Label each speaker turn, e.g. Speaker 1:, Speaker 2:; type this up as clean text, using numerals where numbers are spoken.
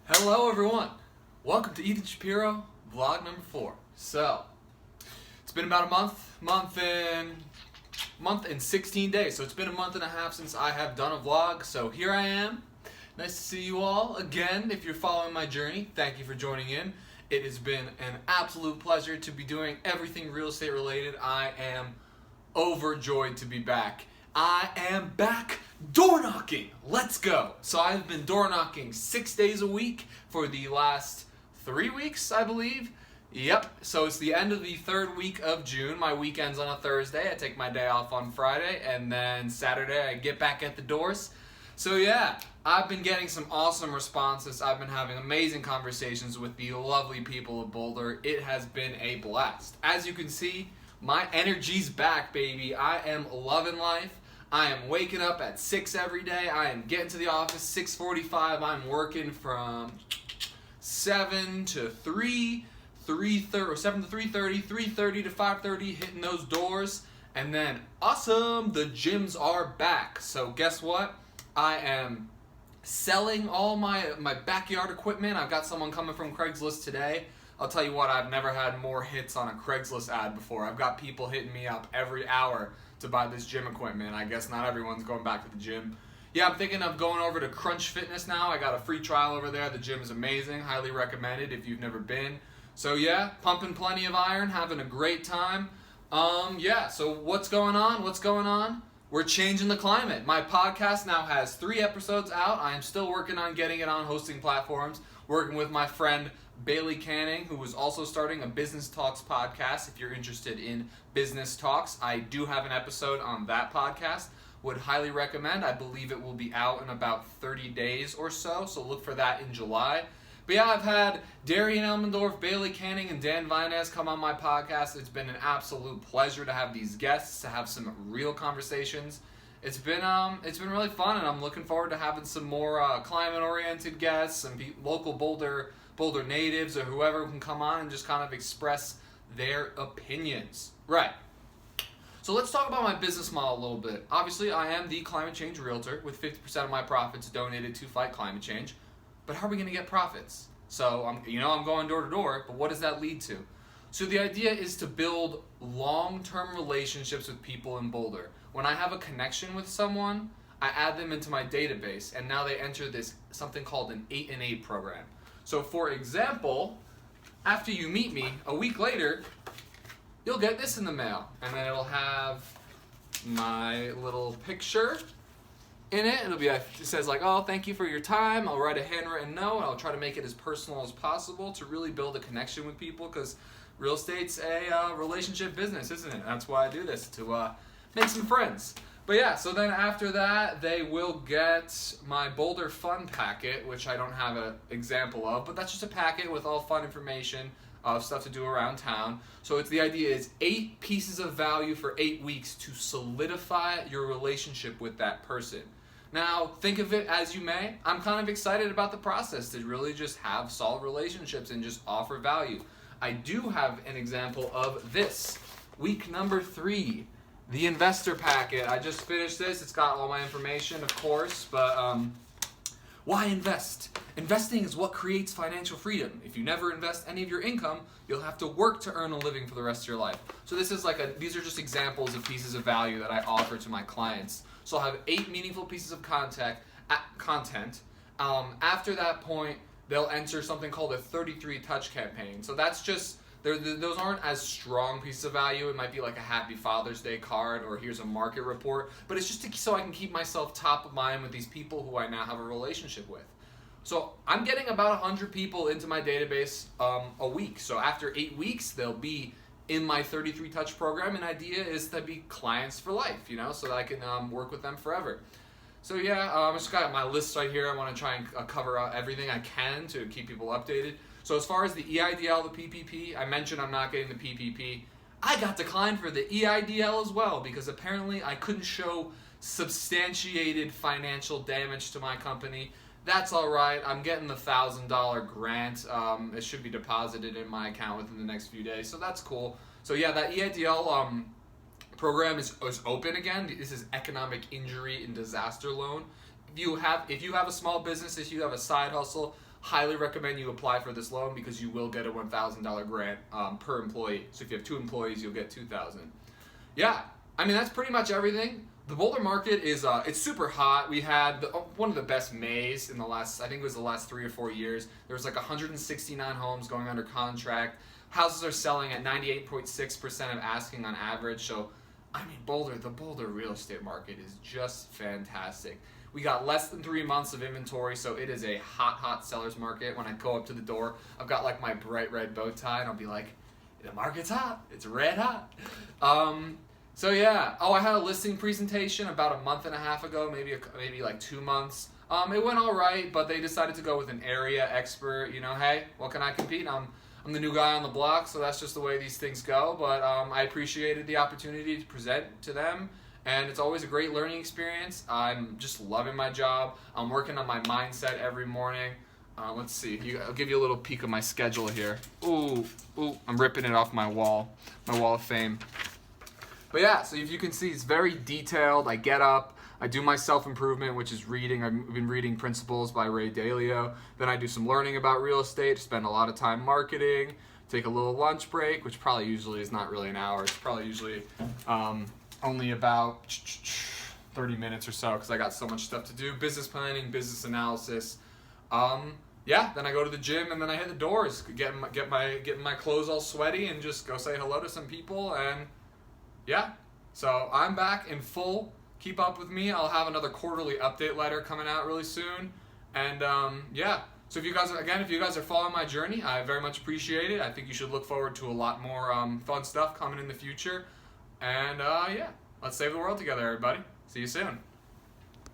Speaker 1: Hello everyone, welcome to Shapiro Vlog number 4. So, it's been about a month and 16 days, so it's been a month and a half since I have done a vlog, so here I am. Nice to see you all again. If you're following my journey, thank you for joining in. It has been an absolute pleasure to be doing everything real estate related. I am overjoyed to be back. I am back door knocking. Let's go. So I've been door knocking 6 days a week for the last 3 weeks, I believe. Yep. So it's the end of the third week of June. My weekend's on a Thursday. I take my day off on Friday, and then Saturday I get back at the doors. So yeah, I've been getting some awesome responses. I've been having amazing conversations with the lovely people of Boulder. It has been a blast. As you can see, my energy's back, baby. I am loving life. I am waking up at 6 every day. I am getting to the office 6:45. I'm working from 7 to 3, 3:30 or 7 to 3:30, 3:30 to 5:30, hitting those doors. And then awesome, the gyms are back. So guess what? I am selling all my backyard equipment. I've got someone coming from Craigslist today. I'll tell you what, I've never had more hits on a Craigslist ad before. I've got people hitting me up every hour to buy this gym equipment. I guess not everyone's going back to the gym. Yeah, I'm thinking of going over to Crunch Fitness now. I got a free trial over there. The gym is amazing. Highly recommended if you've never been. So yeah, pumping plenty of iron, having a great time. Yeah, so what's going on? We're changing the climate. My podcast now has 3 episodes out. I am still working on getting it on hosting platforms, working with my friend Bailey Canning, who is also starting a Business Talks podcast. If you're interested in business talks, I do have an episode on that podcast. Would highly recommend. I believe it will be out in about 30 days or so, so look for that in July. But yeah, I've had Darian Elmendorf, Bailey Canning, and Dan Vinez come on my podcast. It's been an absolute pleasure to have these guests, to have some real conversations. It's been really fun, and I'm looking forward to having some more climate-oriented guests, some local Boulder natives, or whoever can come on and just kind of express their opinions. Right. So let's talk about my business model a little bit. Obviously, I am the climate change realtor with 50% of my profits donated to fight climate change. But how are we going to get profits? So I'm going door to door, but what does that lead to? So the idea is to build long-term relationships with people in Boulder. When I have a connection with someone, I add them into my database, and now they enter this something called an 8 and 8 program. So for example, after you meet me, a week later, you'll get this in the mail, and then it'll have my little picture in it. It says like, oh, thank you for your time. I'll write a handwritten note. I'll try to make it as personal as possible to really build a connection with people, because real estate's a relationship business, isn't it? That's why I do this, to make some friends. But yeah, so then after that, they will get my Boulder Fun packet, which I don't have an example of, but that's just a packet with all fun information of stuff to do around town. So the idea is 8 pieces of value for 8 weeks to solidify your relationship with that person. Now, think of it as you may. I'm kind of excited about the process to really just have solid relationships and just offer value. I do have an example of this. Week number 3, the investor packet. I just finished this. It's got all my information, of course, but why invest? Investing is what creates financial freedom. If you never invest any of your income, you'll have to work to earn a living for the rest of your life. So these are just examples of pieces of value that I offer to my clients. So I'll have 8 meaningful pieces of content. After that point, they'll enter something called a 33 touch campaign. So that's just, those aren't as strong pieces of value. It might be like a Happy Father's Day card, or here's a market report. But it's just so I can keep myself top of mind with these people who I now have a relationship with. So I'm getting about 100 people into my database a week. So after 8 weeks, they'll be in my 33 touch program. An idea is to be clients for life, so that I can work with them forever. So yeah, I just got my list right here. I want to try and cover everything I can to keep people updated. So as far as the EIDL, the PPP, I mentioned I'm not getting the PPP. I got declined for the EIDL as well, because apparently I couldn't show substantiated financial damage to my company. That's all right. I'm getting the $1,000 grant. It should be deposited in my account within the next few days, so that's cool. So yeah, that EIDL program is open again. This is economic injury and disaster loan. If you have a small business, if you have a side hustle, highly recommend you apply for this loan because you will get a $1,000 grant per employee. So if you have 2 employees, you'll get $2,000. Yeah, I mean, that's pretty much everything. The Boulder market is it's super hot. We had one of the best Mays in the last, I think it was the last 3 or 4 years. There was like 169 homes going under contract. Houses are selling at 98.6% of asking on average. So, I mean, the Boulder real estate market is just fantastic. We got less than 3 months of inventory, so it is a hot seller's market. When I go up to the door, I've got like my bright red bow tie, and I'll be like, the market's hot. It's red hot. So yeah, I had a listing presentation about a month and a half ago, maybe like 2 months. It went all right, but they decided to go with an area expert. You know, hey, what can I compete? I'm the new guy on the block, so that's just the way these things go. But I appreciated the opportunity to present to them, and it's always a great learning experience. I'm just loving my job. I'm working on my mindset every morning. Let's see. I'll give you a little peek of my schedule here. Ooh, I'm ripping it off my wall of fame. But yeah, so if you can see, it's very detailed. I get up, I do my self-improvement, which is reading. I've been reading Principles by Ray Dalio. Then I do some learning about real estate, spend a lot of time marketing, take a little lunch break, which probably usually is not really an hour. It's probably usually only about 30 minutes or so because I got so much stuff to do. Business planning, business analysis. Yeah, then I go to the gym and then I hit the doors, getting my clothes all sweaty and just go say hello to some people. And yeah, so I'm back in full. Keep up with me. I'll have another quarterly update letter coming out really soon. And yeah, so if you guys are following my journey, I very much appreciate it. I think you should look forward to a lot more fun stuff coming in the future. And yeah, let's save the world together, everybody. See you soon.